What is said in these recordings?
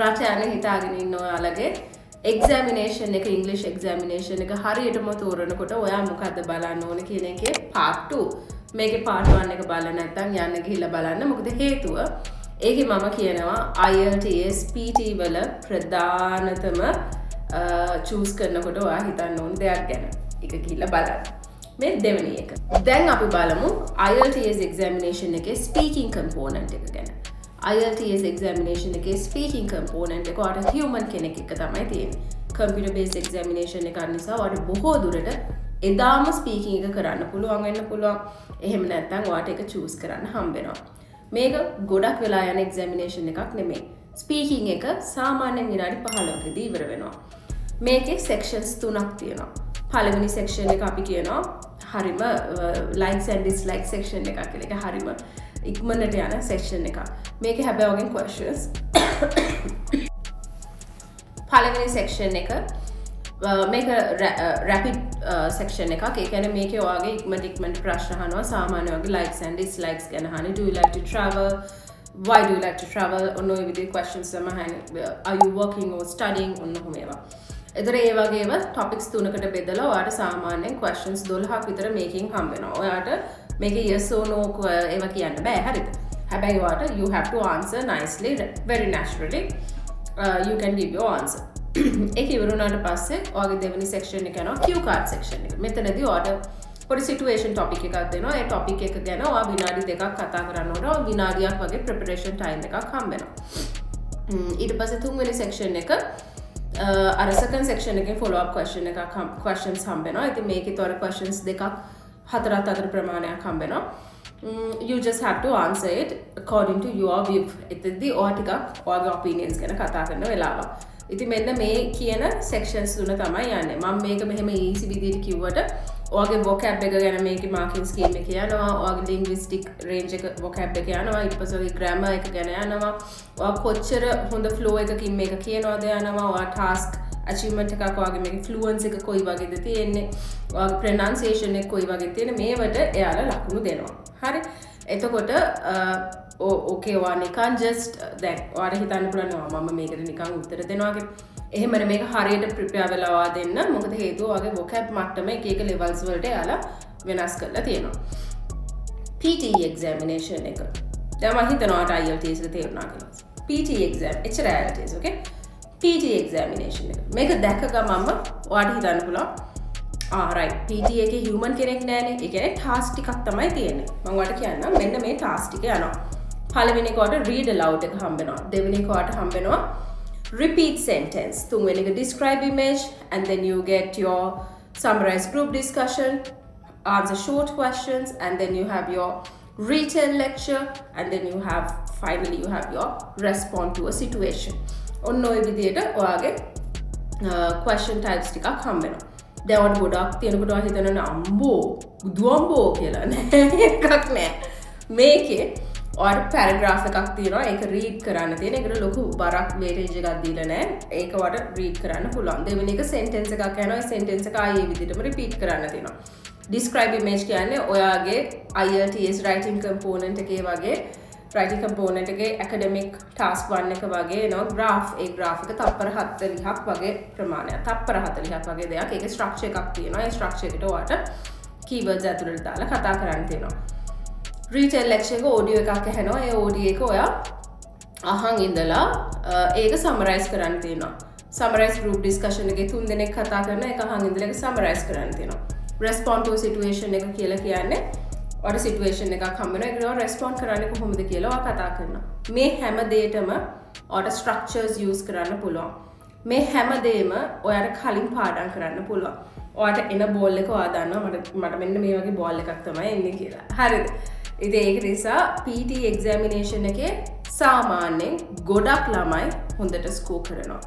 රට යන හිතාගෙන ඉන්න ඔයාලගේ එක්සාමිනේෂන් එක ඉංග්‍රීසි එක්සාමිනේෂන් එක හරියටම තෝරනකොට ඔයා මොකද්ද බලන්න ඕනේ කියන එකේ part 2 මේකේ part 1 එක බලලා නැත්නම් යන්න ගිහිල්ලා බලන්න. මොකද හේතුව ඒකේ මම කියනවා IELTS PT වල ප්‍රධානතම choose කරනකොට ඔයා හිතන්න ඕන දෙයක් ගැන. ඒක ගිහිල්ලා බලන්න. මේ දෙවෙනි එක. දැන් අපි බලමු IELTS examination එකේ speaking component එක ගැන. IELTS examination එකේ speaking component එක ඔයාට human කෙනෙක් එක්ක තමයි තියෙන්නේ. computer based examination එකක් නිසා ඔයාට බොහෝ දුරට එදාම speaking එක කරන්න පුළුවන් වෙන්න පුළුවන්. එහෙම නැත්නම් ඔයාට ඒක choose කරන්න හම්බ වෙනවා. මේක ගොඩක් වෙලා යන examination එකක් නෙමෙයි. speaking එක සාමාන්‍යයෙන් විනාඩි 15කදී ඉවර වෙනවා. මේකේ sections 3ක් තියෙනවා. පළවෙනි section එක අපි කියනවා හරිම likes and dislikes section එකක් කියලා. ඒක හරිම ඉක්මනට යන section එකක්. මේකේ හැබැයි වගේ questions පළවෙනි section එක මේක rapid section එකක්. ඒ කියන්නේ මේකේ ඔයාගේ ඉක්මනට ප්‍රශ්න අහනවා. සාමාන්‍ය වගේ likes and dislikes ගැන අහන්නේ. Do you like to travel? Why do you like to travel? ඔන්න ඔය විදිහේ questions තමයි අහන්නේ. Are you working or studying? ඔන්න ඔහොම ඒවා. එතකොට ඒ වගේම topics 3කට බෙදලා ඔයාට සාමාන්‍යයෙන් questions 12ක් විතර මේකෙන් හම්බ වෙනවා. ඔයාට මේකේ yes or no ඒවා කියන්න බෑ. හරිද? හැබැයි ඔයාට you have to answer nicely, very naturally. You can give your answer. ඒක ඉවර වුණාට පස්සේ ඔයාගේ දෙවෙනි section එක යනවා cue card section එක. මෙතනදී ඔයාට පොඩි situation topic එකක් දෙනවා. ඒ topic එක ගැන ඔයා විනාඩි 2ක් කතා කරන්න ඕන. විනාඩියක් වගේ preparation time එකක් හම්බ වෙනවා. ඊට පස්සේ තුන්වෙනි section එක අර second section එකේ follow up question එකක් questions හම්බ වෙනවා. ඉතින් මේකේ තොර questions දෙකක් හතරක් අතර ප්‍රමාණයක් හම්බ වෙනවා. You just have to answer it according to your view. එතෙන්දී ඔයා ටිකක් ඔයාගේ opinions ගැන කතා කරන වෙලාවක්. ඉතින් මෙන්න මේ කියන sections තුන තමයි යන්නේ. මම මේක මෙහෙම easy විදිහට කිව්වට ඔයාගේ vocab එක ගැන මේකේ marking scheme එක යනවා. ඔයාගේ linguistic range එක vocab එක යනවා. ඊට පස්සේ ඔයාගේ grammar එක ගැන යනවා. ඔයා කොච්චර හොඳ flow එකකින් මේක කියනවාද යනවා. ඔයා task achievement එකක් ඔයාගේ මේකේ fluency එක කොයි වගේද තියෙන්නේ. ඔයාගේ pronunciation එක කොයි වගේද තියෙන්නේ. මේවට එයාලා ලකුණු දෙනවා. හරි. එතකොට ඕකේ ඔයා නිකන් just දැන් ඔයාලා හිතන්න පුළුවන් මම මේකට නිකන් උත්තර දෙනවා කියලා. එහෙම මේක හරියට ප්‍රිපෙයාර් වෙලා ඔයා දෙන්න. මොකද හේතුව ඔයාගේ vocab මට්ටම එක එක levels වලට එයාලා වෙනස් කරලා තියෙනවා. PT examination එක. දැන් මම හිතනවා ඔයාට IELTS එක තේරුණා කියලා. PT exam එච්චර IELTS okay? PT examination එක. මේක දැක්ක ගමන්ම ඔයාට හිතන්න පුළුවන් right PT එකේ human කෙනෙක් නෑනේ. ඒ කියන්නේ task ටිකක් තමයි තියෙන්නේ. මම ඔයාලට කියන්නම් මෙන්න මේ task ටික යනවා. පළවෙනි එක ඔයාලට read aloud එක හම්බ වෙනවා. දෙවෙනි එක ඔයාලට හම්බ වෙනවා repeat sentence. තුන්වෙනි එක describe image and then you get your summarize group discussion, answer short questions and then you have your written lecture and then you have finally you have your respond to a situation. ඔන්න ඔය විදිහට ඔයාගේ question types ටිකක් හම්බ වෙනවා. දැන් ඔයාලට ගොඩක් තියෙනකොට ඔයා හිතනවා අම්බෝ බුදුම්බෝ කියලා නෑ එකක් නෑ. මේකේ ඔයාලට පැරග්‍රාෆ් එකක් තියෙනවා. ඒක රීඩ් කරන්න තියෙන. ඒකට ලොකු බරක් වේටේජ් එකක් දීලා නෑ. ඒක ඔයාලට රීඩ් කරන්න පුළුවන්. දෙවෙනි එක සෙන්ටෙන්ස් එකක් යනවා. ඒ සෙන්ටෙන්ස් එක ආයේ විදිහටම රිපීට් කරන්න තියෙනවා. describe image කියන්නේ ඔයාගේ IELTS writing component එකේ වගේ writing component එකේ academic task 1 එක වගේ එනවා graph. ඒ graph එක තප්පර 40ක් වගේ ප්‍රමාණයක්. තප්පර 40ක් වගේ දෙයක්. ඒකේ structure එකක් තියෙනවා. ඒ structure එකට ඔයාලට keywords ඇතුළට දාලා කතා කරන්න තියෙනවා. retail lecture එක audio එකක් ඇහෙනවා. ඒ audio එක ඔයා අහන් ඉඳලා ඒක summarize කරන්න තියෙනවා. summarize group discussion එකේ 3 දෙනෙක් කතා කරන එක අහන් ඉඳලා ඒක summarize කරන්න තියෙනවා. respond to situation එක කියලා කියන්නේ ඔයාට situation එකක් හම්බ වෙනවා. ඒකට ඔයා respond කරන්නේ කොහොමද කියලා ඔයා කතා කරනවා. මේ හැම දෙයකම ඔයාට structures use කරන්න පුළුවන්. මේ හැම දෙයක්ම ඔයාට කලින් පාඩම් කරන්න පුළුවන්. ඔයාට එන බෝල් එක ඔයා දන්නවා මට මෙන්න මේ වගේ බෝල් එකක් තමයි එන්නේ කියලා. හරිද? ඉතින් ඒක නිසා PT examination එකේ සාමාන්‍යයෙන් ගොඩක් ළමයි හොඳට ස්කෝර් කරනවා.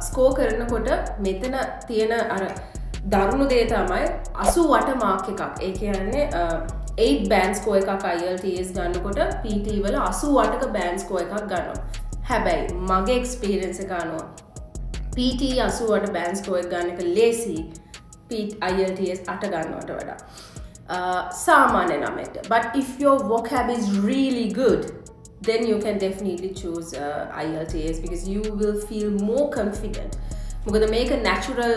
ස්කෝර් කරනකොට මෙතන තියෙන අර දරුණු දේ තමයි 88 මාක් එකක්. ඒ කියන්නේ 8 බෑන්ඩ් ස්කෝර් එකක් IELTS ගන්නකොට PT වල 88ක බෑන්ඩ් ස්කෝර් එකක් ගන්නවා. හැබැයි මගේ එක්ස්පීරියන්ස් එක අනුව PT 88 බෑන්ඩ් ස්කෝර් එක ගන්න එක ලේසි IELTS 8 ගන්නවට වඩා. සාමාන්‍ය නමට. But if your vocab is really good, then you can definitely choose IELTS because you will feel more confident. මොකද මේක natural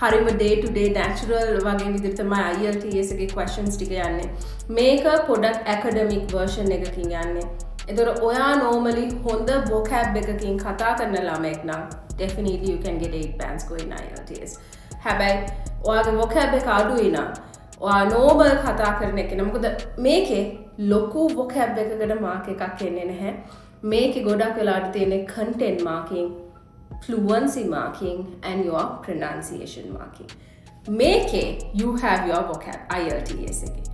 හරිම day to day natural වගේ විදිහට තමයි IELTS එකේ questions ටික යන්නේ. මේක පොඩක් academic version එකකින් යන්නේ. එතකොට ඔයා normally හොඳ vocab එකකින් කතා කරන ළමෙක් නම් definitely you can get 8 bands going IELTS. හැබැයි ඔයාගේ vocab එක අඩුයි නම් ඔයා normal කතා කරන එක නම් මොකද මේකේ ලොකු vocab එකකට mark එකක් එන්නේ නැහැ. මේකේ ගොඩක් වෙලාවට තියෙන්නේ content marking, fluency marking and your pronunciation marking. මේකේ you have your vocab IELTS එකේ.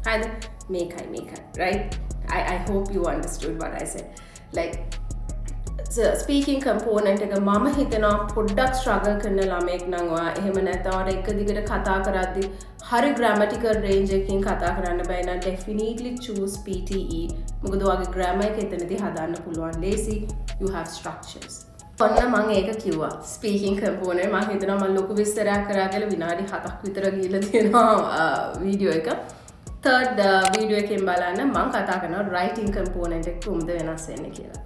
හරිද? මේකයි right? I hope you understood what I said. Like so speaking component එක මම හිතනවා පොඩ්ඩක් struggle කරන ළමෙක් නම් ඔයා එහෙම නැත්නම් එක දිගට කතා කරද්දි හරි grammatical range එකකින් කතා කරන්න බෑ නම් definitely choose PTE. මොකද ඔයාගේ grammar එක එතනදී හදන්න පුළුවන්. lazy, you have structures. ඔන්න මම ඒක කිව්වා. speaking component මම හිතනවා මම ලොකු විස්තරයක් කරා කියලා විනාඩි 7ක් විතර ගිහලා තියෙනවා වීඩියෝ එක. third video එකෙන් බලන්න මම කතා කරනවා writing component එක කොහොමද වෙනස් වෙන්නේ කියලා.